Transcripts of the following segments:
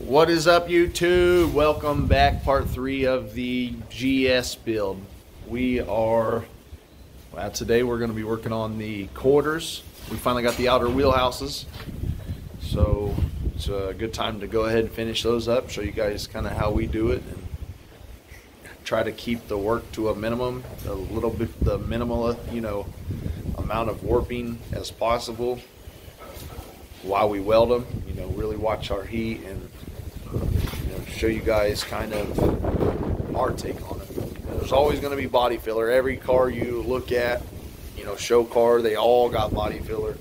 What is up, YouTube? Welcome back, part 3 of the GS build. Today we're going to be working on the quarters. We finally got the outer wheelhouses, so it's a good time to go ahead and finish those up, show you guys kind of how we do it, and try to keep the work to a minimum, the minimal, amount of warping as possible while we weld them. Really watch our heat and show you guys kind of our take on it. There's always going to be body filler. Every car you look at, show car, they all got body filler.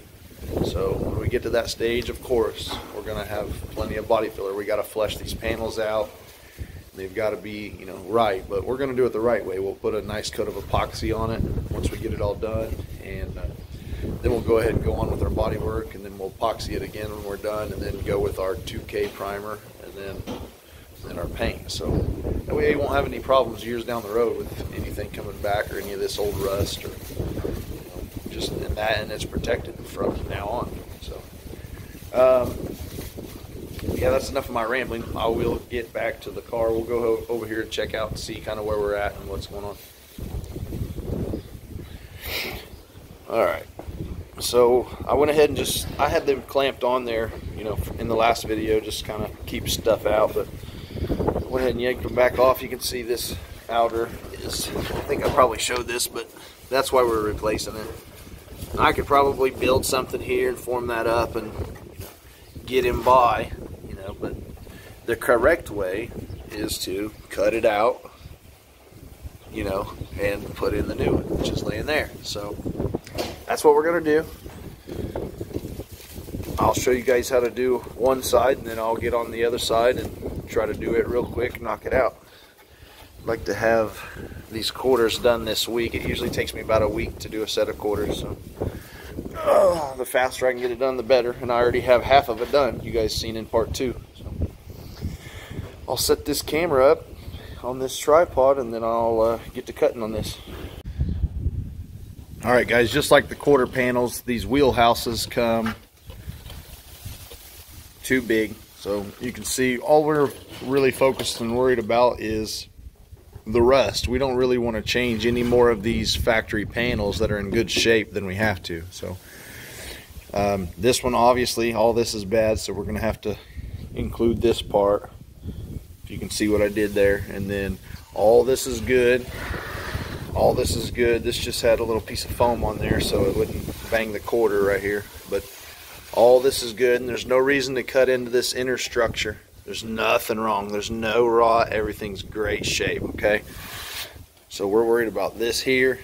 So when we get to that stage, of course, we're going to have plenty of body filler. We got to flesh these panels out. They've got to be, right, but we're going to do it the right way. We'll put a nice coat of epoxy on it once we get it all done, and then we'll go ahead and go on with our body work, and then we'll epoxy it again when we're done, and then go with our 2K primer, and then our paint. So that way we won't have any problems years down the road with anything coming back or any of this old rust, or just in that, and it's protected from now on. So yeah, that's enough of my rambling. I will get back to the car. We'll go over here and check out and see kind of where we're at and what's going on. Alright, so I went ahead and I had them clamped on there, in the last video, just kind of keep stuff out, but I went ahead and yanked them back off. You can see this outer is, I think I probably showed this, but that's why we're replacing it. I could probably build something here and form that up and get him by, but the correct way is to cut it out, and put in the new one, which is laying there. So that's what we're going to do. I'll show you guys how to do one side, and then I'll get on the other side and try to do it real quick and knock it out. I'd like to have these quarters done this week. It usually takes me about a week to do a set of quarters, so the faster I can get it done, the better. And I already have half of it done. You guys seen in part 2. So I'll set this camera up on this tripod, and then I'll get to cutting on this. Alright guys, just like the quarter panels, these wheelhouses come too big. So you can see all we're really focused and worried about is the rust. We don't really want to change any more of these factory panels that are in good shape than we have to. So this one, obviously, all this is bad, so we're going to have to include this part. If you can see what I did there. And then all this is good. All this is good. This just had a little piece of foam on there so it wouldn't bang the quarter right here. But all this is good, and there's no reason to cut into this inner structure. There's nothing wrong. There's no rot. Everything's great shape, okay? So we're worried about this here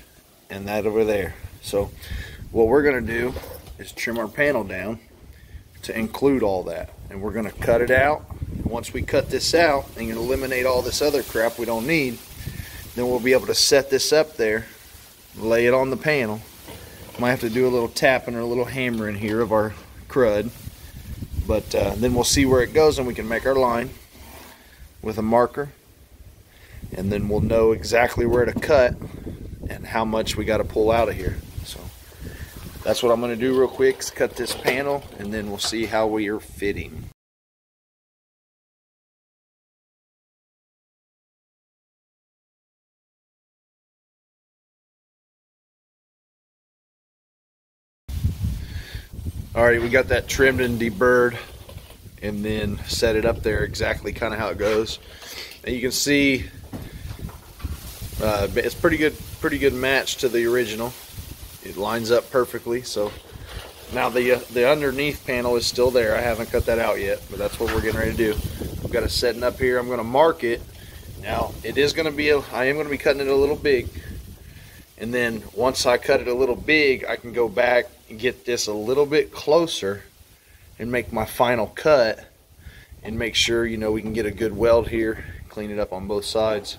and that over there. So what we're going to do is trim our panel down to include all that. And we're going to cut it out. Once we cut this out and eliminate all this other crap we don't need, then we'll be able to set this up there, lay it on the panel. Might have to do a little tapping or a little hammering here of our crud. But then we'll see where it goes, and we can make our line with a marker, and then we'll know exactly where to cut and how much we got to pull out of here. So that's what I'm going to do real quick, is cut this panel, and then we'll see how we are fitting. Alright, we got that trimmed and deburred, and then set it up there exactly kind of how it goes. And you can see it's pretty good match to the original. It lines up perfectly. So now the underneath panel is still there. I haven't cut that out yet, but that's what we're getting ready to do. I've got it setting up here. I'm going to mark it. Now it is going to be I am going to be cutting it a little big. And then once I cut it a little big, I can go back and get this a little bit closer and make my final cut and make sure, we can get a good weld here, clean it up on both sides,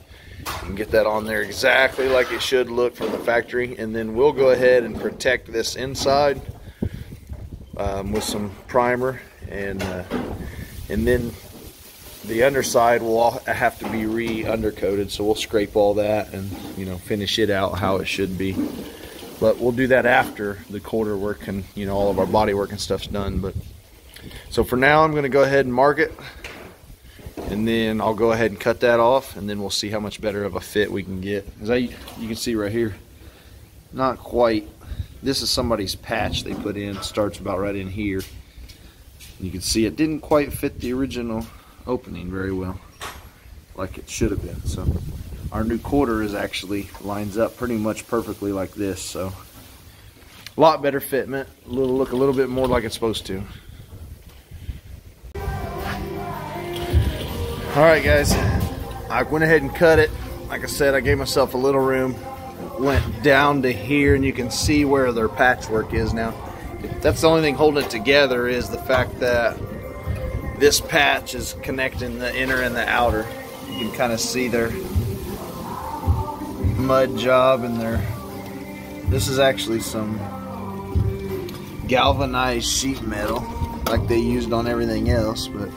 and get that on there exactly like it should look from the factory. And then we'll go ahead and protect this inside with some primer, and then the underside will have to be re-undercoated, so we'll scrape all that and finish it out how it should be. But we'll do that after the quarter work and all of our body work and stuff's done. But so for now, I'm going to go ahead and mark it, And then I'll go ahead and cut that off, and then we'll see how much better of a fit we can get. As you can see right here, not quite. This is somebody's patch they put in. It starts about right in here. You can see it didn't quite fit the original opening very well, like it should have been. So our new quarter is actually lines up pretty much perfectly like this. So a lot better fitment. Look a little bit more like it's supposed to. All right, guys, I went ahead and cut it. Like I said, I gave myself a little room. Went down to here, and you can see where their patchwork is now. That's the only thing holding it together, is the fact that this patch is connecting the inner and the outer. You can kind of see their mud job and this is actually some galvanized sheet metal like they used on everything else, but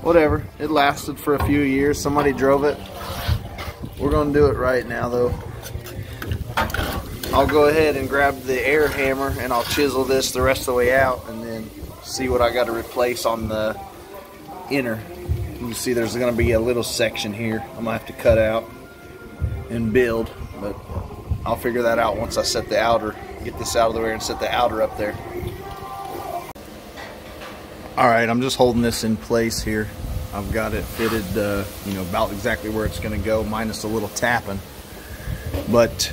whatever. It lasted for a few years. Somebody drove it. We're gonna do it right now though. I'll go ahead and grab the air hammer and I'll chisel this the rest of the way out, and then see what I got to replace on the inner. You can see there's gonna be a little section here I'm gonna have to cut out and build, but I'll figure that out once I set the outer, get this out of the way and set the outer up there. Alright, I'm just holding this in place here. I've got it fitted, you know, about exactly where it's going to go, minus a little tapping. But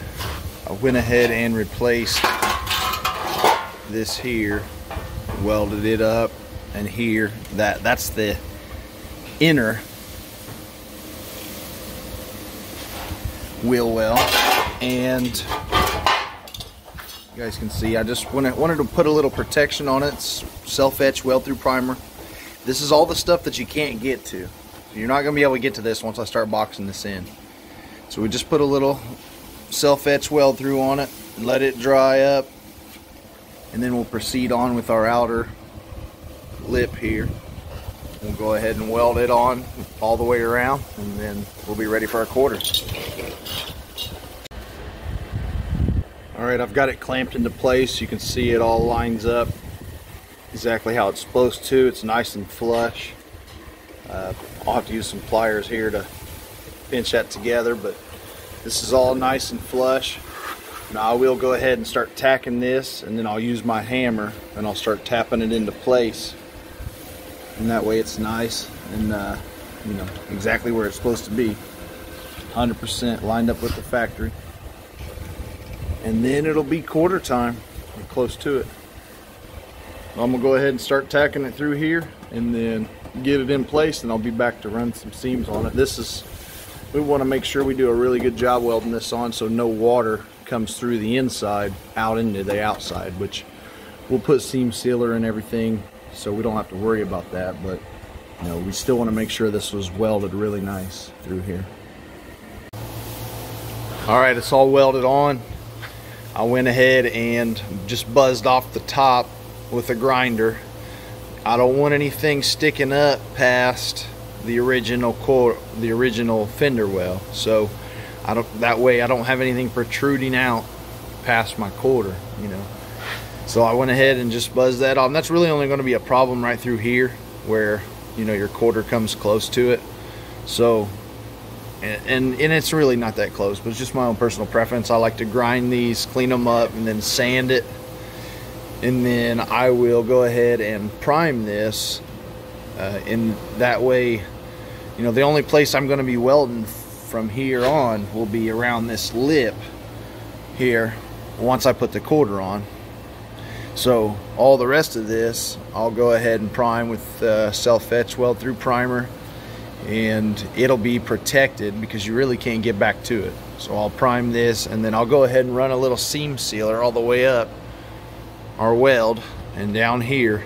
I went ahead and replaced this here, welded it up, and here, that's the inner wheel well. And you guys can see, I just wanted to put a little protection on it. It's self-etch weld-through primer. This is all the stuff that you can't get to. You're not going to be able to get to this once I start boxing this in. So we just put a little self-etch weld-through on it, let it dry up, and then we'll proceed on with our outer lip here. We'll go ahead and weld it on all the way around, and then we'll be ready for our quarter. Alright, I've got it clamped into place. You can see it all lines up exactly how it's supposed to. It's nice and flush. I'll have to use some pliers here to pinch that together, but this is all nice and flush. Now I will go ahead and start tacking this, and then I'll use my hammer and I'll start tapping it into place. And that way it's nice and you know, exactly where it's supposed to be. 100% lined up with the factory. And then it'll be quarter time, or close to it. I'm gonna go ahead and start tacking it through here, and then get it in place, and I'll be back to run some seams on it. We want to make sure we do a really good job welding this on, so no water comes through the inside out into the outside, which we'll put seam sealer and everything, so we don't have to worry about that. But you know, we still want to make sure this was welded really nice through here. All right, it's all welded on. I went ahead and just buzzed off the top with a grinder. I don't want anything sticking up past the original fender well, so that way I don't have anything protruding out past my quarter, you know. So I went ahead and just buzzed that off. And that's really only going to be a problem right through here where, you know, your quarter comes close to it. So and it's really not that close, but it's just my own personal preference. I like to grind these, clean them up, and then sand it, and then I will go ahead and prime this, in that way, you know, the only place I'm going to be welding from here on will be around this lip here once I put the quarter on. So all the rest of this I'll go ahead and prime with self-etch weld-through primer, and it'll be protected because you really can't get back to it. So I'll prime this, and then I'll go ahead and run a little seam sealer all the way up our weld and down here.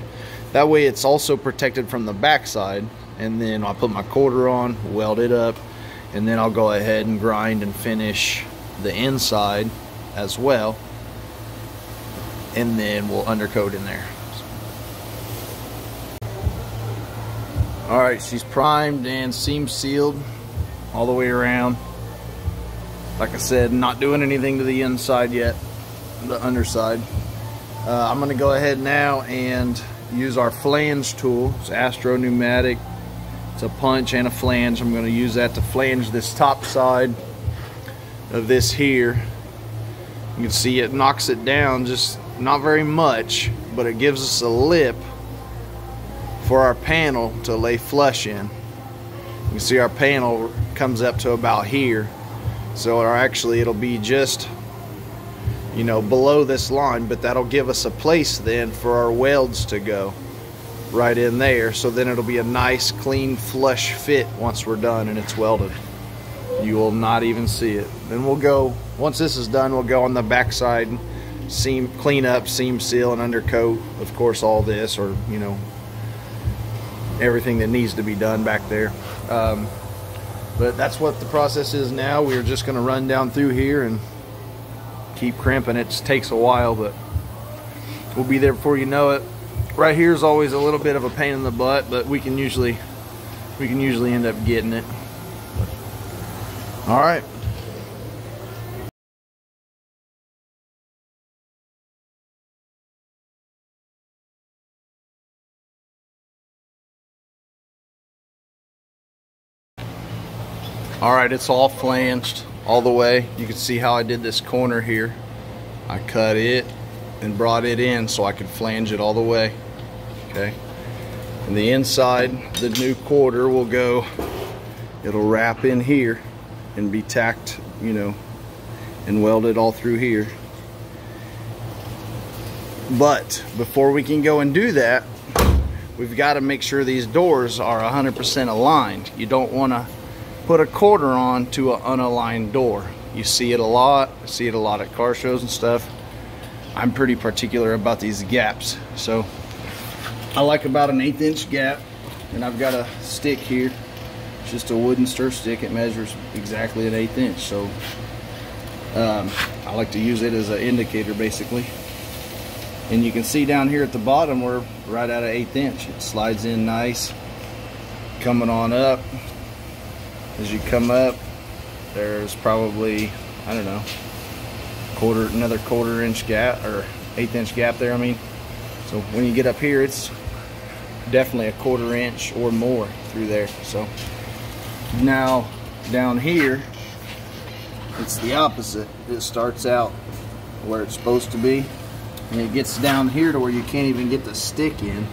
That way it's also protected from the backside, and then I'll put my quarter on, weld it up, and then I'll go ahead and grind and finish the inside as well, and then we'll undercoat in there. Alright, she's primed and seam sealed all the way around. Like I said, not doing anything to the inside yet, the underside. I'm going to go ahead now and use our flange tool. It's Astro pneumatic. It's a punch and a flange. I'm going to use that to flange this top side of this here. You can see it knocks it down, just not very much, but it gives us a lip for our panel to lay flush in. You can see our panel comes up to about here, so actually it'll be just, you know, below this line, but that'll give us a place then for our welds to go right in there. So then it'll be a nice clean flush fit once we're done and it's welded. You will not even see it. Then we'll go, once this is done, we'll go on the backside, seam clean up, seam seal, and undercoat, of course, all this, or you know, everything that needs to be done back there. But that's what the process is now. We're just going to run down through here and keep crimping. It just takes a while, but we'll be there before you know it. Right here is always a little bit of a pain in the butt, but we can usually end up getting it. All right. All right, it's all flanged all the way. You can see how I did this corner here. I cut it and brought it in so I could flange it all the way. Okay. And the inside, the new quarter will go, it'll wrap in here and be tacked, you know, and welded all through here. But before we can go and do that, we've got to make sure these doors are 100% aligned. You don't want to put a quarter on to an unaligned door. You see it a lot. I see it a lot at car shows and stuff. I'm pretty particular about these gaps. So I like about an 1/8 inch gap, and I've got a stick here. It's just a wooden stir stick. It measures exactly an 1/8 inch. So I like to use it as an indicator basically. And you can see down here at the bottom we're right at an 1/8 inch. It slides in nice. Coming on up, as you come up, there's probably, I don't know, another 1/4 inch gap, or 1/8 inch gap there, I mean. So when you get up here, it's definitely a 1/4 inch or more through there. So now down here, it's the opposite. It starts out where it's supposed to be, and it gets down here to where you can't even get the stick in.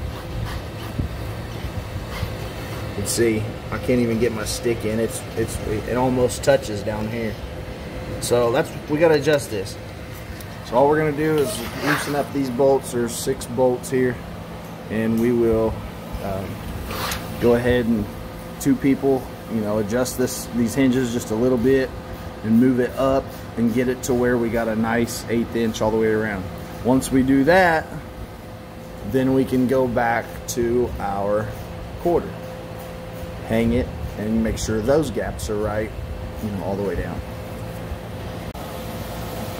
You can see I can't even get my stick in. It almost touches down here. So we got to adjust this. So all we're going to do is loosen up these bolts. There's 6 bolts here, and we will go ahead and 2 people, you know, adjust these hinges just a little bit and move it up and get it to where we got a nice 1/8 inch all the way around. Once we do that, then we can go back to our quarter, hang it, and make sure those gaps are right, you know, all the way down.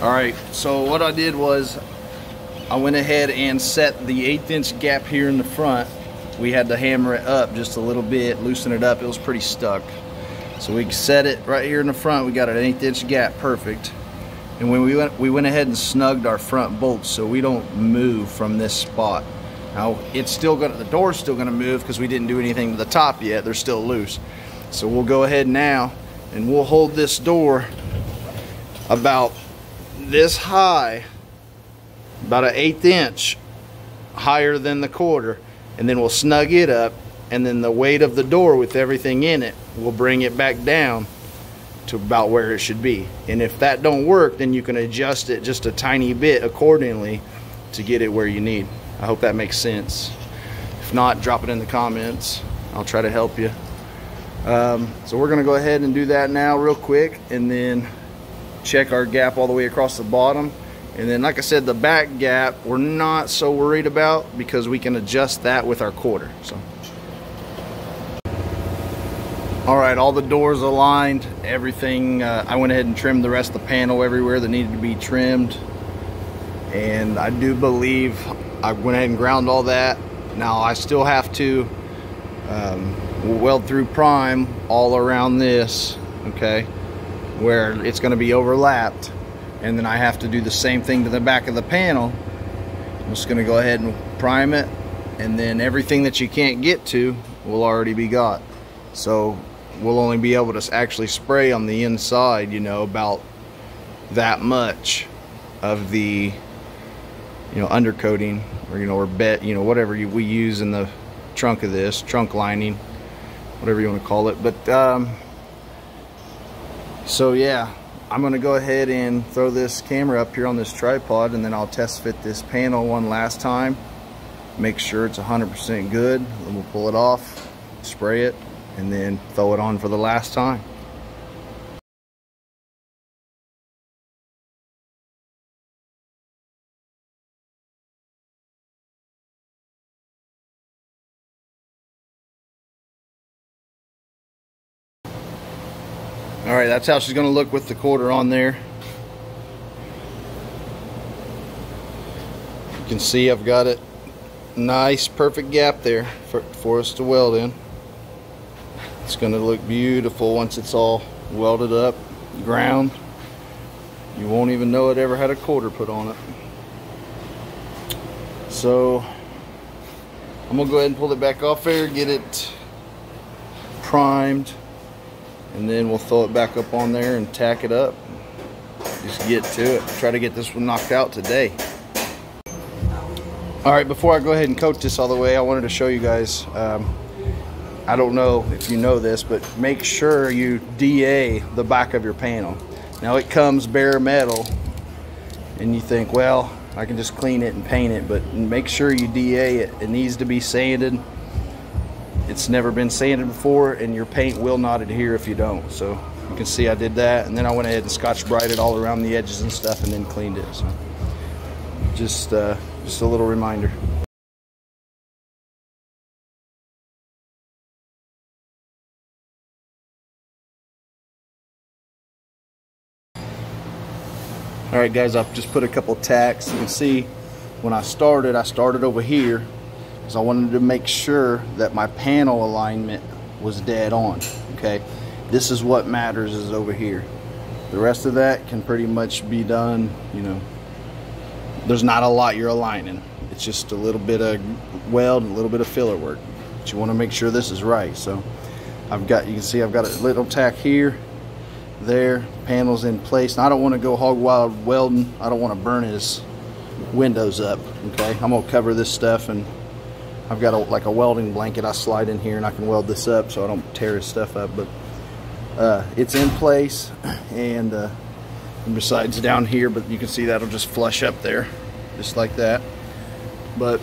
All right, so what I did was I went ahead and set the 1/8 inch gap here in the front. We had to hammer it up just a little bit, loosen it up. It was pretty stuck. So we set it right here in the front. We got an 1/8 inch gap, perfect. And when we went ahead and snugged our front bolts so we don't move from this spot. Now it's still gonna, the door's still gonna move because we didn't do anything to the top yet. They're still loose. So we'll go ahead now and we'll hold this door about this high, about an 1/8 inch higher than the quarter, and then we'll snug it up, and then the weight of the door with everything in it will bring it back down to about where it should be. And if that don't work, then you can adjust it just a tiny bit accordingly to get it where you need. I hope that makes sense. If not, drop it in the comments. I'll try to help you. So we're gonna go ahead and do that now real quick, and then check our gap all the way across the bottom. And then, like I said, the back gap we're not so worried about because we can adjust that with our quarter. So all right, all the doors aligned, everything. I went ahead and trimmed the rest of the panel everywhere that needed to be trimmed, and I do believe I went ahead and ground all that. Now I still have to weld through prime all around this, okay, where it's going to be overlapped, and then I have to do the same thing to the back of the panel. I'm just going to go ahead and prime it and then everything that you can't get to will already be got. So we'll only be able to actually spray on the inside, you know, about that much of the, you know, undercoating, or, you know, or bed, you know, whatever we use in the trunk of this, trunk lining, whatever you want to call it. But so yeah, I'm gonna go ahead and throw this camera up here on this tripod, and then I'll test fit this panel one last time, make sure it's 100% good. Then we'll pull it off, spray it, and then throw it on for the last time. All right, that's how she's gonna look with the quarter on there. You can see I've got it nice, perfect gap there for us to weld in. It's gonna look beautiful once it's all welded up, ground. You won't even know it ever had a quarter put on it. So I'm gonna go ahead and pull it back off there, get it primed, and then we'll throw it back up on there and tack it up. Just get to it. Try to get this one knocked out today. All right, before I go ahead and coat this all the way, I wanted to show you guys, I don't know if you know this, but make sure you DA the back of your panel. Now it comes bare metal, and you think, well, I can just clean it and paint it, but make sure you DA it. It needs to be sanded. It's never been sanded before, and your paint will not adhere if you don't. So you can see I did that, and then I went ahead and Scotch-Brited all around the edges and stuff, and then cleaned it. So just a little reminder. All right, guys, I've just put a couple tacks. You can see when I started over here, because I wanted to make sure that my panel alignment was dead on. Okay, this is what matters, is over here. The rest of that can pretty much be done, you know. There's not a lot you're aligning. It's just a little bit of weld and a little bit of filler work. But you want to make sure this is right. So you can see I've got a little tack here, there, panels in place. Now I don't want to go hog wild welding. I don't want to burn his windows up. Okay, I'm gonna cover this stuff, and I've got like a welding blanket I slide in here, and I can weld this up so I don't tear his stuff up. But it's in place, and besides down here, but you can see that'll just flush up there, just like that. But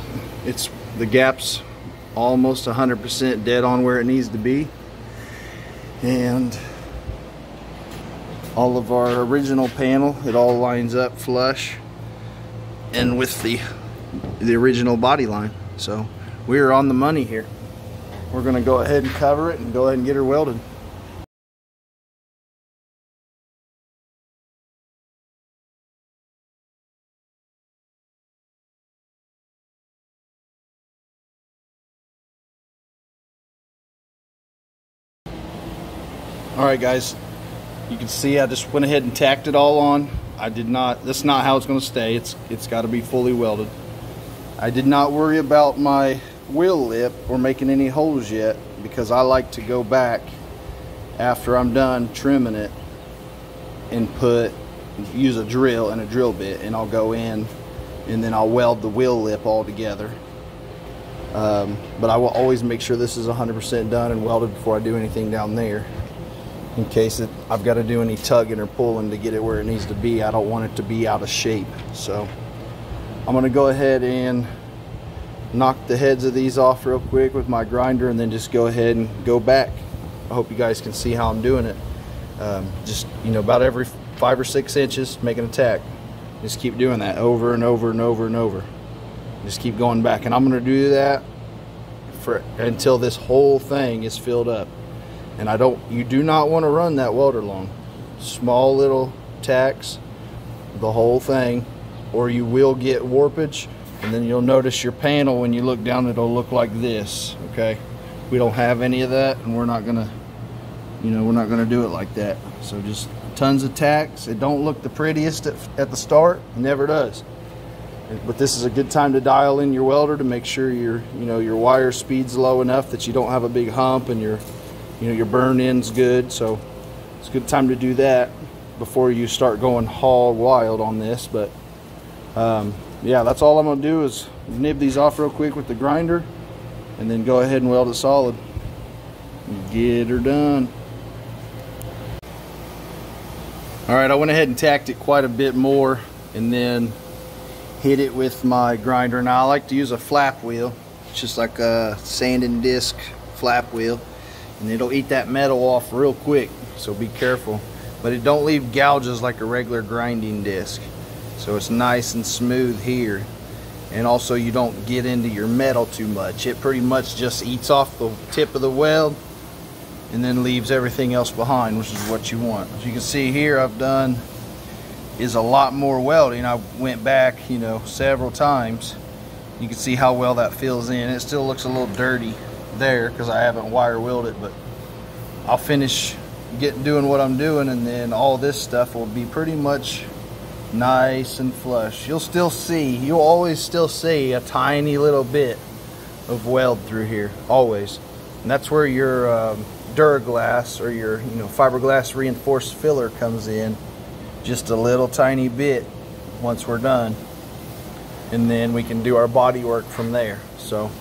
the gap's almost 100% dead on where it needs to be, and all of our original panel, it all lines up flush and with the original body line. So we're on the money here. We're gonna go ahead and cover it and go ahead and get her welded. All right, guys, you can see I just went ahead and tacked it all on. That's not how it's going to stay. It's got to be fully welded. I did not worry about my wheel lip or making any holes yet, because I like to go back after I'm done trimming it and use a drill and a drill bit, and I'll go in and then I'll weld the wheel lip all together. But I will always make sure this is 100% done and welded before I do anything down there, in case I've got to do any tugging or pulling to get it where it needs to be. I don't want it to be out of shape. So I'm going to go ahead and knock the heads of these off real quick with my grinder, and then just go ahead and go back. I hope you guys can see how I'm doing it. Just, you know, about every 5 or 6 inches, making a tack. Just keep doing that over and over and over and over. Just keep going back, and I'm going to do that until this whole thing is filled up. And you do not want to run that welder long. Small little tacks, the whole thing, or you will get warpage, and then you'll notice your panel, when you look down, it'll look like this. Okay, we don't have any of that, and we're not gonna do it like that. So just tons of tacks. It don't look the prettiest at the start. It never does. But this is a good time to dial in your welder to make sure your wire speed's low enough that you don't have a big hump and your burn in's good. So it's a good time to do that before you start going hog wild on this. But yeah, that's all I'm gonna do is nib these off real quick with the grinder and then go ahead and weld it solid. Get her done. All right, I went ahead and tacked it quite a bit more and then hit it with my grinder. Now I like to use a flap wheel. It's just like a sanding disc flap wheel, and it'll eat that metal off real quick, so be careful. But it don't leave gouges like a regular grinding disc, so it's nice and smooth here. And also you don't get into your metal too much. It pretty much just eats off the tip of the weld and then leaves everything else behind, which is what you want. As you can see here, I've done is a lot more welding. I went back, several times. You can see how well that fills in. It still looks a little dirty there because I haven't wire welded, but I'll finish doing what I'm doing, and then all this stuff will be pretty much nice and flush. You'll always still see a tiny little bit of weld through here, always. And that's where your Duraglass or your fiberglass reinforced filler comes in. Just a little tiny bit once we're done, and then we can do our body work from there. So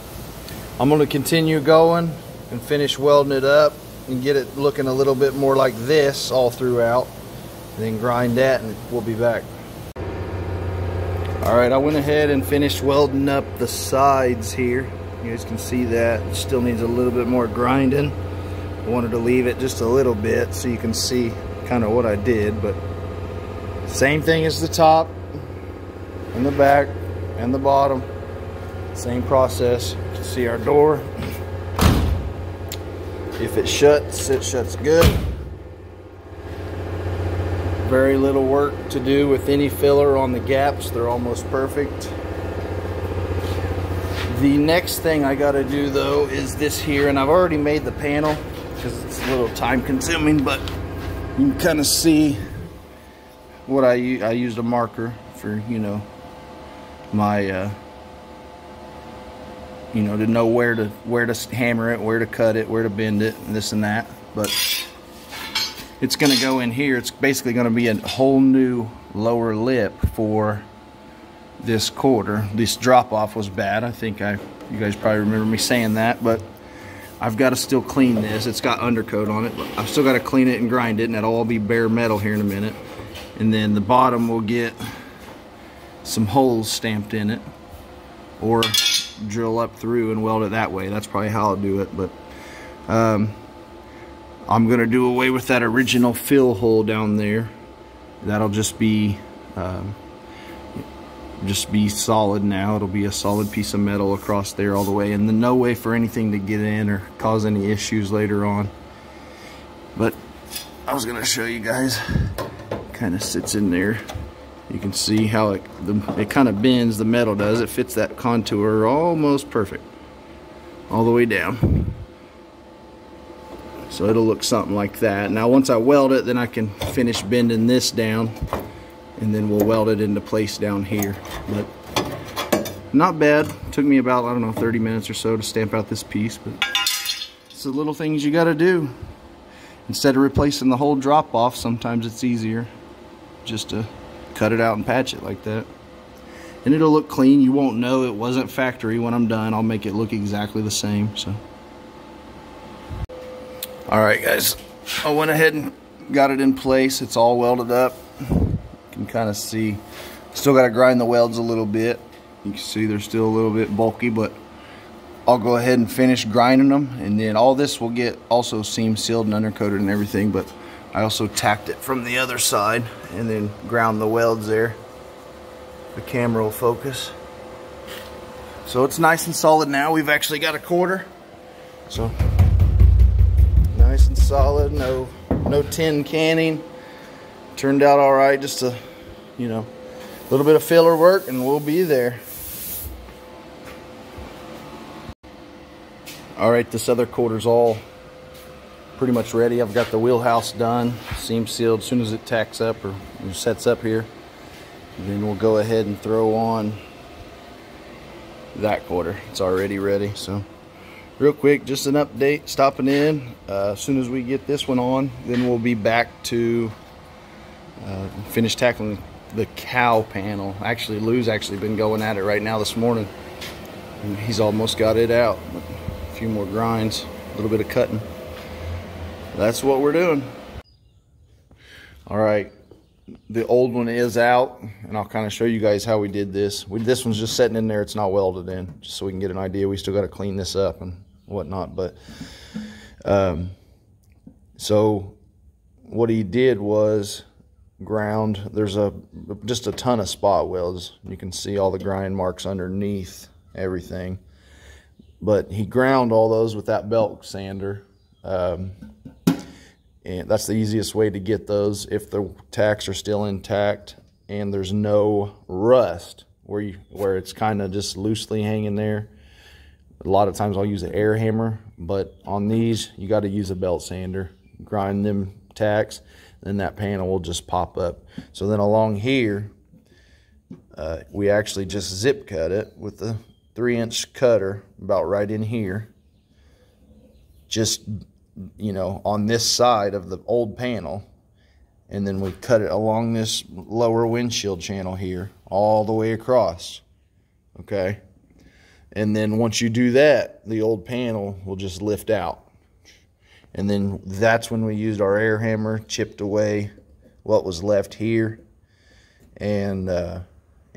I'm going to continue going and finish welding it up and get it looking a little bit more like this all throughout, and then grind that and we'll be back. Alright, I went ahead and finished welding up the sides here. You guys can see that it still needs a little bit more grinding. I wanted to leave it just a little bit so you can see kind of what I did, but same thing as the top and the back and the bottom. Same process. You can see our door. If it shuts good. Very little work to do with any filler on the gaps. They're almost perfect. The next thing I gotta do though is this here, and I've already made the panel because it's a little time consuming, but you can kind of see what I used a marker for, my to know where to hammer it, where to cut it, where to bend it, and this and that. But it's going to go in here. It's basically going to be a whole new lower lip for this quarter. This drop off was bad. I think you guys probably remember me saying that, but I've got to still clean this. It's got undercoat on it, but I've still got to clean it and grind it, and that'll all be bare metal here in a minute. And then the bottom will get some holes stamped in it, or drill up through and weld it that way. That's probably how I'll do it. But I'm gonna do away with that original fill hole down there. That'll just be solid now. It'll be a solid piece of metal across there all the way, and then no way for anything to get in or cause any issues later on. But I was gonna show you guys. Kind of sits in there. You can see how it kind of bends, the metal does. It fits that contour almost perfect all the way down. So it'll look something like that. Now once I weld it, then I can finish bending this down, and then we'll weld it into place down here. But not bad. Took me about, I don't know, 30 minutes or so to stamp out this piece, but it's the little things you got to do. Instead of replacing the whole drop off, sometimes it's easier just to cut it out and patch it like that. And it'll look clean. You won't know it wasn't factory when I'm done. I'll make it look exactly the same. So, alright guys, I went ahead and got it in place. It's all welded up. You can kind of see, still got to grind the welds a little bit. You can see they're still a little bit bulky, but I'll go ahead and finish grinding them, and then all this will get also seam sealed and undercoated and everything. But I also tacked it from the other side and then ground the welds there. The camera will focus. So it's nice and solid now. We've actually got a quarter. So nice and solid, no tin canning. Turned out all right, just a little bit of filler work and we'll be there. All right, this other quarter's all pretty much ready. I've got the wheelhouse done, seam sealed. As soon as it tacks up or sets up here, and then we'll go ahead and throw on that quarter. It's already ready. So real quick, just an update, stopping in. As soon as we get this one on, then we'll be back to finish tackling the cowl panel. Actually, Lou's actually been going at it right now this morning. He's almost got it out. A few more grinds, a little bit of cutting. That's what we're doing. All right, the old one is out, and I'll kind of show you guys how we did this. This one's just sitting in there, it's not welded in, just so we can get an idea. We still got to clean this up and whatnot, but so what he did was ground. There's just a ton of spot welds. You can see all the grind marks underneath everything, but he ground all those with that belt sander. And that's the easiest way to get those if the tacks are still intact and there's no rust where it's kind of just loosely hanging there. A lot of times I'll use an air hammer, but on these you got to use a belt sander. Grind them tacks, then that panel will just pop up. So then along here, we actually just zip cut it with the 3-inch cutter about right in here. Just, you know, on this side of the old panel, and then we cut it along this lower windshield channel here all the way across. Okay, and then once you do that, the old panel will just lift out, and then that's when we used our air hammer, chipped away what was left here, and a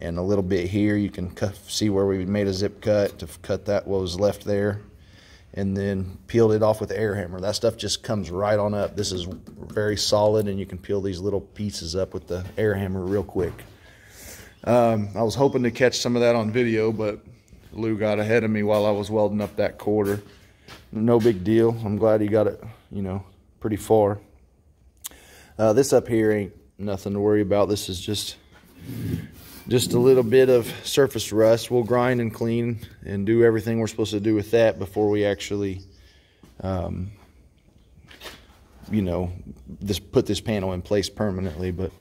little bit here. You can see where we made a zip cut to cut that what was left there, and then peeled it off with the air hammer. That stuff just comes right on up. This is very solid, and you can peel these little pieces up with the air hammer real quick. I was hoping to catch some of that on video, but Lou got ahead of me while I was welding up that quarter. No big deal. I'm glad he got it, you know, pretty far. This up here ain't nothing to worry about. This is just a little bit of surface rust. We'll grind and clean and do everything we're supposed to do with that before we actually, you know, put this panel in place permanently. But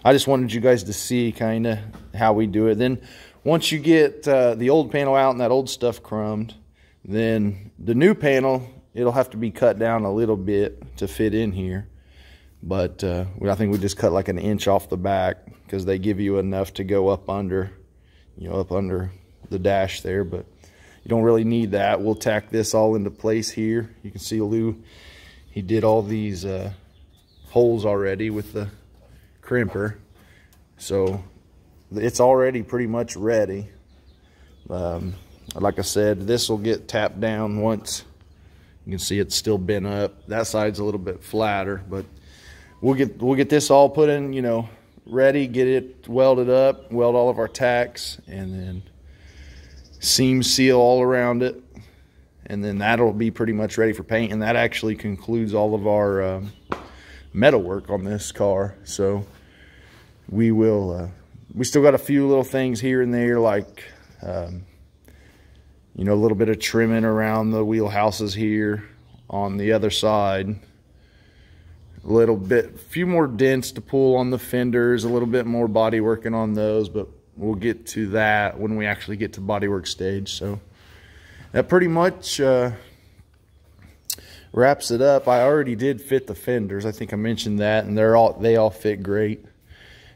I just wanted you guys to see kind of how we do it. Then once you get the old panel out and that old stuff crumbed, then the new panel, it'll have to be cut down a little bit to fit in here. But I think we just cut like 1 inch off the back, because they give you enough to go up under, you know, up under the dash there. But you don't really need that. We'll tack this all into place here. You can see Lou, he did all these holes already with the crimper, so it's already pretty much ready. Like I said, this will get tapped down once. You can see it's still bent up. That side's a little bit flatter, but we'll get this all put in, you know, ready, get it welded up, weld all of our tacks, and then seam seal all around it, and then that'll be pretty much ready for paint. And that actually concludes all of our metal work on this car. So we will we still got a few little things here and there, like you know, a little bit of trimming around the wheelhouses here on the other side. A little bit, few more dents to pull on the fenders, a little bit more body working on those, but we'll get to that when we actually get to bodywork stage. So that pretty much wraps it up. I already did fit the fenders. I think I mentioned that, and they all fit great.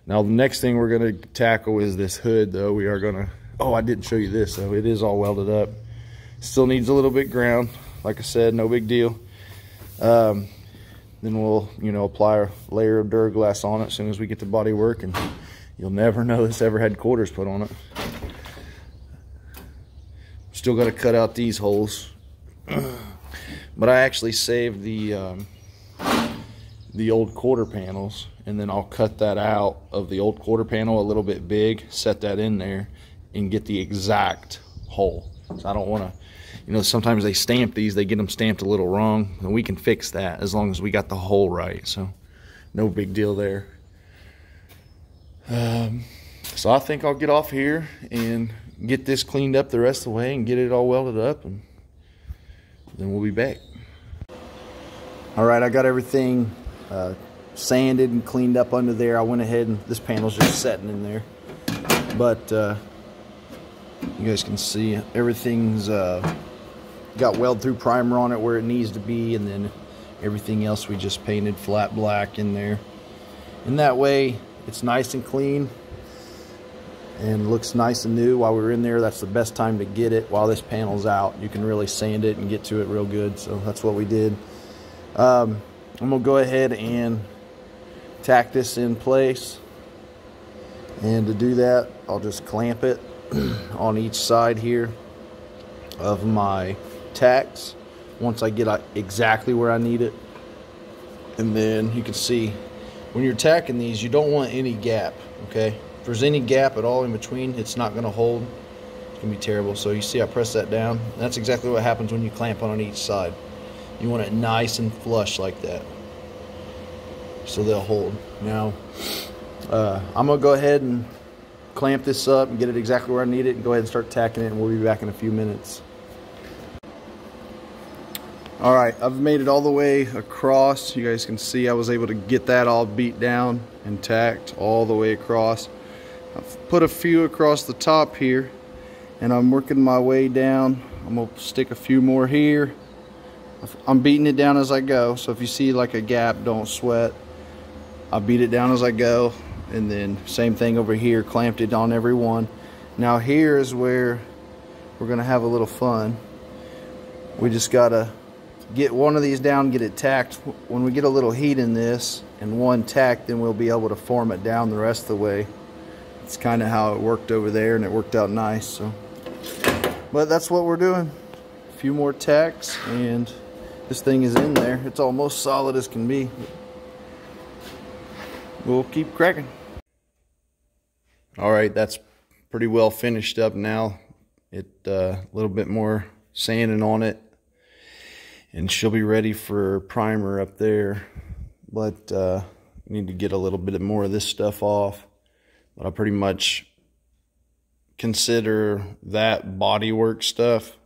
Now the next thing we're going to tackle is this hood, though. We are going to, oh, I didn't show you this, though. It is all welded up. Still needs a little bit ground. Like I said, no big deal. Then we'll, you know, apply a layer of Duraglass on it as soon as we get to body work, and you'll never know this ever had quarters put on it. Still got to cut out these holes, but I actually saved the old quarter panels, and then I'll cut that out of the old quarter panel a little bit big, set that in there, and get the exact hole. So I don't want to, you know, sometimes they stamp these, they get them stamped a little wrong, and we can fix that as long as we got the hole right. So no big deal there. So I think I'll get off here and get this cleaned up the rest of the way and get it all welded up, and then we'll be back. All right, I got everything sanded and cleaned up under there. I went ahead and this panel's just setting in there, but You guys can see everything's got weld through primer on it where it needs to be, and then everything else we just painted flat black in there. And that way it's nice and clean and looks nice and new while we're in there. That's the best time to get it while this panel's out. You can really sand it and get to it real good. So that's what we did. I'm gonna go ahead and tack this in place. And to do that, I'll just clamp it on each side here of my tacks once I get exactly where I need it. And then you can see when you're tacking these, you don't want any gap, okay? If there's any gap at all in between, it's not going to hold. It's going to be terrible. So you see I press that down. That's exactly what happens when you clamp on each side. You want it nice and flush like that, so they'll hold. Now, I'm going to go ahead and clamp this up and get it exactly where I need it, and go ahead and start tacking it, and we'll be back in a few minutes. All right, I've made it all the way across. You guys can see I was able to get that all beat down and tacked all the way across. I've put a few across the top here, and I'm working my way down. I'm gonna stick a few more here. I'm beating it down as I go, so if you see like a gap, don't sweat. I'll beat it down as I go, and then same thing over here, clamped it on every one. Now here is where we're gonna have a little fun. We just gotta get one of these down, get it tacked. When we get a little heat in this and one tacked, then we'll be able to form it down the rest of the way. It's kind of how it worked over there, and it worked out nice. So, but that's what we're doing. A few more tacks, and this thing is in there. It's almost solid as can be. We'll keep cracking. All right, that's pretty well finished up now. A little bit more sanding on it, and she'll be ready for primer up there. But need to get a little bit more of this stuff off. But I pretty much consider that bodywork stuff,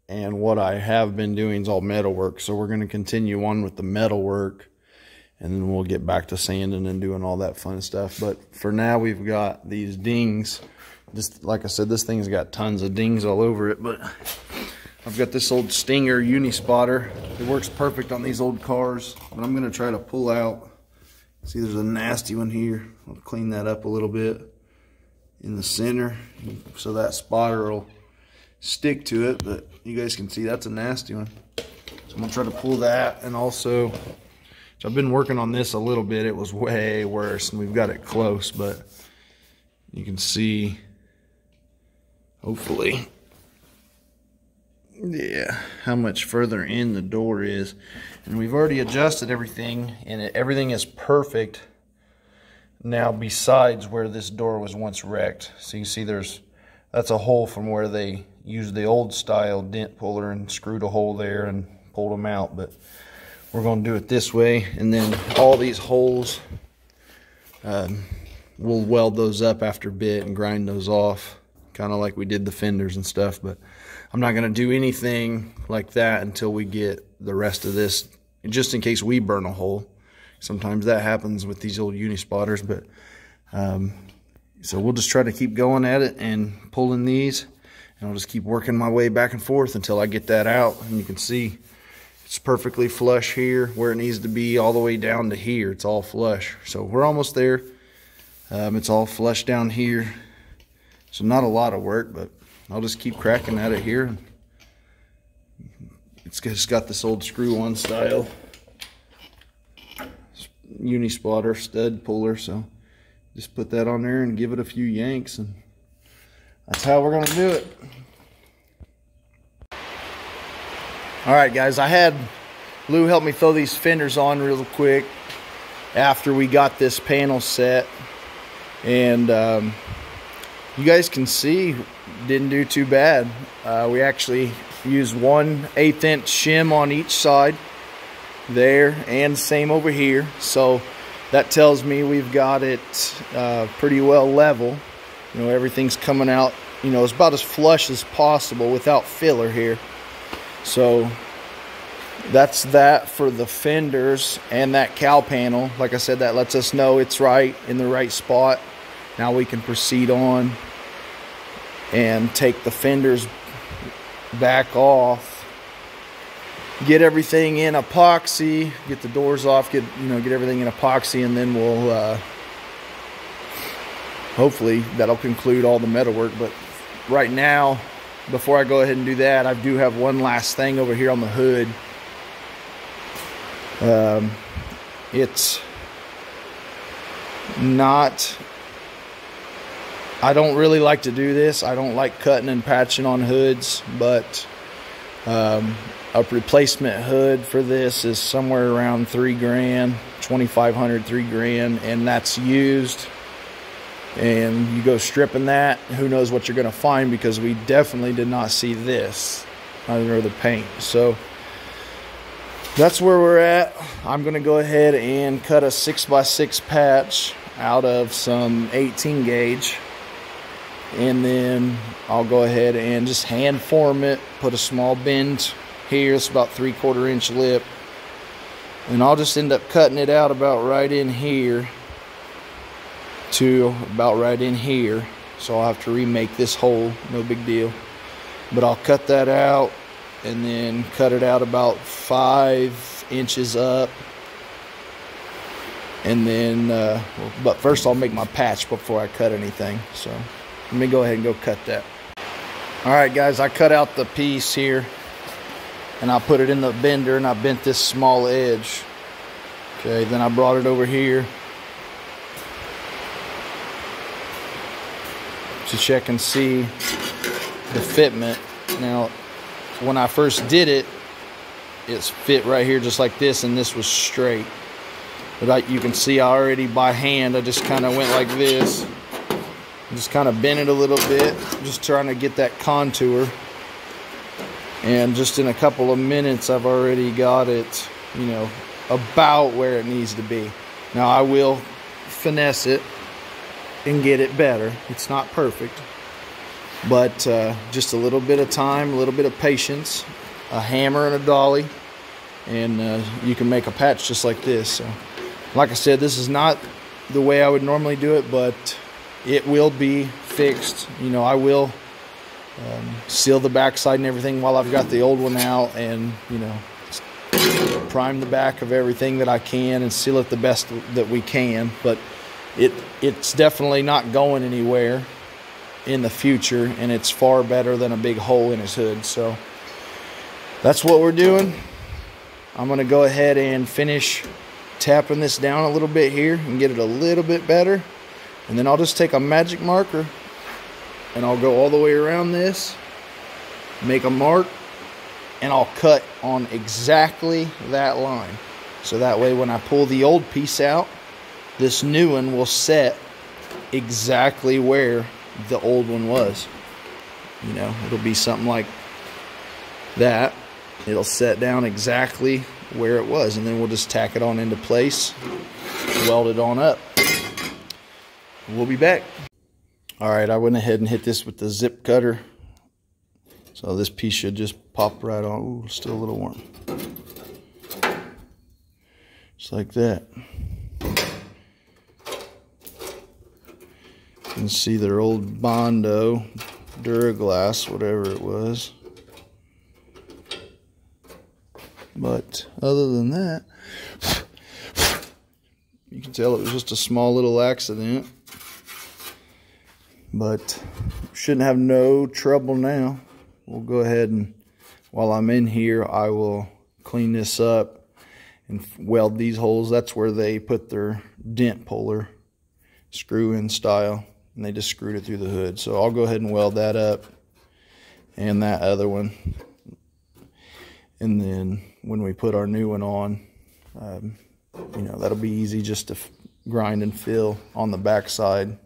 and what I have been doing is all metal work. So we're going to continue on with the metal work, and then we'll get back to sanding and doing all that fun stuff. But for now, we've got these dings. Just like I said, this thing's got tons of dings all over it, but I've got this old Stinger uni spotter. It works perfect on these old cars, but I'm gonna try to pull out. See, there's a nasty one here. I'll clean that up a little bit in the center, so that spotter will stick to it, but you guys can see that's a nasty one. So I'm gonna try to pull that, and also, so I've been working on this a little bit. It was way worse, and we've got it close, but you can see, hopefully, yeah, how much further in the door is. And we've already adjusted everything, and everything is perfect now besides where this door was once wrecked. So you see that's a hole from where they used the old style dent puller and screwed a hole there and pulled them out. But we're going to do it this way, and then all these holes, we'll weld those up after a bit and grind those off, kind of like we did the fenders and stuff. But I'm not going to do anything like that until we get the rest of this, just in case we burn a hole. Sometimes that happens with these old uni spotters, but so we'll just try to keep going at it and pulling these, and I'll just keep working my way back and forth until I get that out. And you can see it's perfectly flush here where it needs to be, all the way down to here. It's all flush, so we're almost there. It's all flush down here, so not a lot of work, but I'll just keep cracking at it here. It's just got this old screw-on style uni spotter stud puller, so just put that on there and give it a few yanks, and that's how we're gonna do it. All right, guys, I had Lou help me throw these fenders on real quick after we got this panel set, and you guys can see didn't do too bad. We actually used 1/8 inch shim on each side there, and same over here, so that tells me we've got it pretty well level. You know, everything's coming out, you know, it's about as flush as possible without filler here. So that's that for the fenders and that cowl panel. Like I said, that lets us know it's right in the right spot. Now we can proceed on and take the fenders back off, get everything in epoxy, get the doors off, get everything in epoxy, and then we'll hopefully that'll conclude all the metalwork. But right now, before I go ahead and do that, I do have one last thing over here on the hood. It's not, I don't really like to do this. I don't like cutting and patching on hoods, but a replacement hood for this is somewhere around $3 grand, $2,500, $3 grand, and that's used. And you go stripping that, who knows what you're going to find, because we definitely did not see this under the paint. So that's where we're at. I'm going to go ahead and cut a 6x6 patch out of some 18 gauge, and then I'll go ahead and just hand form it, put a small bend here. It's about 3/4 inch lip, and I'll just end up cutting it out about right in here to about right in here. So I'll have to remake this hole, no big deal, but I'll cut that out and then cut it out about 5 inches up, and then but first I'll make my patch before I cut anything. So let me go ahead and go cut that. Alright guys, I cut out the piece here and I put it in the bender, and I bent this small edge. Okay, then I brought it over here to check and see the fitment. Now, when I first did it, it's fit right here just like this, and this was straight. But you can see I already by hand, I just kind of went like this. Just kind of bent it a little bit, just trying to get that contour. And just in a couple of minutes, I've already got it, about where it needs to be. Now, I will finesse it and get it better. It's not perfect, but just a little bit of time, a little bit of patience, a hammer and a dolly, and you can make a patch just like this. So, like I said, this is not the way I would normally do it, but it will be fixed. I will seal the backside and everything while I've got the old one out, and prime the back of everything that I can and seal it the best that we can. But it's definitely not going anywhere in the future, and it's far better than a big hole in his hood. So that's what we're doing. I'm going to go ahead and finish tapping this down a little bit here and get it a little bit better, and then I'll just take a magic marker and I'll go all the way around this, make a mark, and I'll cut on exactly that line. So that way when I pull the old piece out, this new one will set exactly where the old one was. It'll be something like that. It'll set down exactly where it was, and then we'll just tack it on into place, weld it on up. We'll be back. Alright, I went ahead and hit this with the zip cutter. So this piece should just pop right on. Ooh, still a little warm. Just like that. You can see their old Bondo Duraglass, whatever it was. But other than that, you can tell it was just a small little accident. But shouldn't have no trouble now. We'll go ahead and, while I'm in here, I will clean this up and weld these holes. That's where they put their dent puller, screw-in style, and they just screwed it through the hood. So I'll go ahead and weld that up, and that other one. And then when we put our new one on, that'll be easy just to grind and fill on the back side.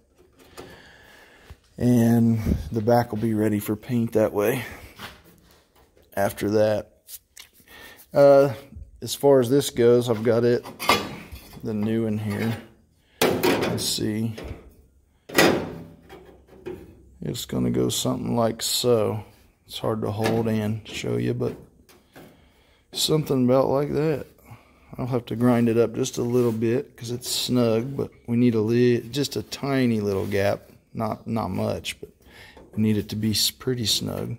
And the back will be ready for paint that way. After that, as far as this goes, I've got the new one here. Let's see. It's going to go something like so. It's hard to hold and show you, but something about like that. I'll have to grind it up just a little bit because it's snug, but we need just a tiny little gap. Not much, but We need it to be pretty snug.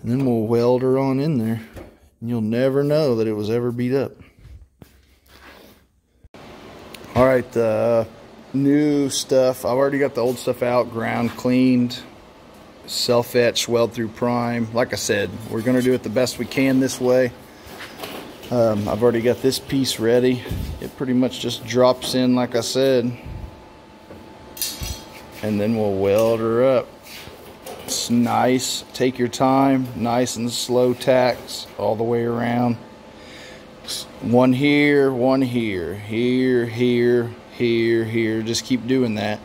And then we'll weld her on in there. And you'll never know that it was ever beat up. All right, the new stuff. I've already got the old stuff out, ground cleaned, self-etched, weld through prime. Like I said, we're going to do it the best we can this way. I've already got this piece ready. It pretty much just drops in, like I said. And then we'll weld her up. It's nice. Take your time. Nice and slow tacks all the way around. One here, one here. Here, here, here, here. Just keep doing that.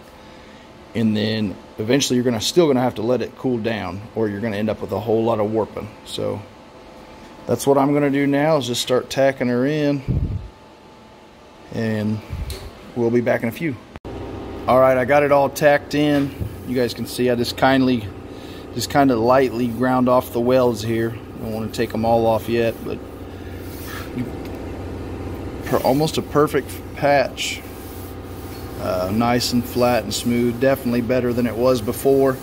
And then eventually you're still gonna have to let it cool down, or you're gonna end up with a whole lot of warping. So that's what I'm gonna do now, is just start tacking her in, and we'll be back in a few. All right, I got it all tacked in. You guys can see I just kind of lightly ground off the welds here. I don't want to take them all off yet, but almost a perfect patch. Nice and flat and smooth. Definitely better than it was before.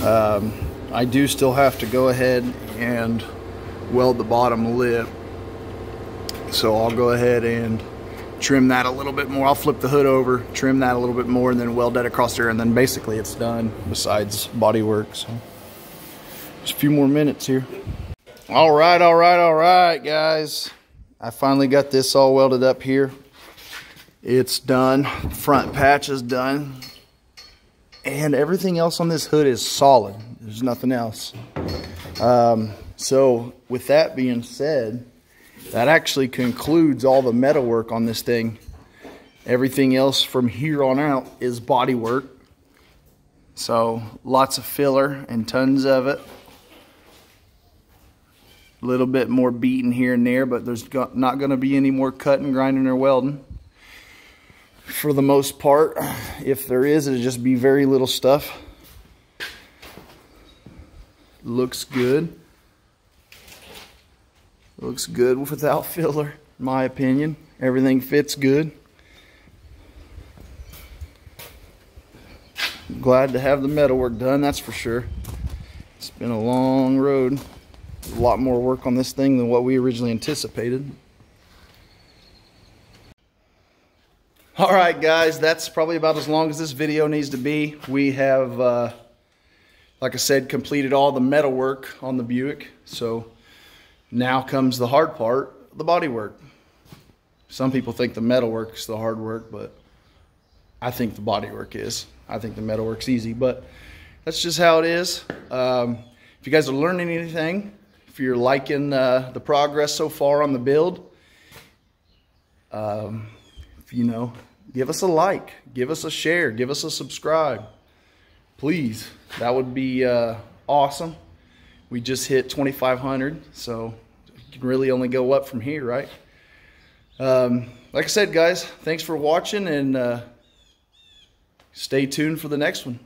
I do still have to go ahead and weld the bottom lip, so I'll go ahead and trim that a little bit more. I'll flip the hood over, trim that a little bit more, and then weld that across there, and then basically it's done besides body work. So just a few more minutes here. All right, guys. I finally got this all welded up here. It's done. Front patch is done. And everything else on this hood is solid. There's nothing else. So with that being said, that actually concludes all the metal work on this thing. Everything else from here on out is body work. So lots of filler and tons of it. A little bit more beating here and there, but there's not going to be any more cutting, grinding, or welding. For the most part, if there is, it'll just be very little stuff. Looks good. Looks good without filler, in my opinion. Everything fits good. Glad to have the metal work done, that's for sure. It's been a long road. A lot more work on this thing than what we originally anticipated. All right, guys, that's probably about as long as this video needs to be. We have, like I said, completed all the metal work on the Buick. So now comes the hard part, the body work. Some people think the metal work is the hard work, but I think the body work is. I think the metal work's easy, but that's just how it is. If you guys are learning anything, if you're liking the progress so far on the build, you know, give us a like, give us a share, give us a subscribe. Please, that would be awesome. We just hit 2,500, so you can really only go up from here, right? Like I said, guys, thanks for watching, and stay tuned for the next one.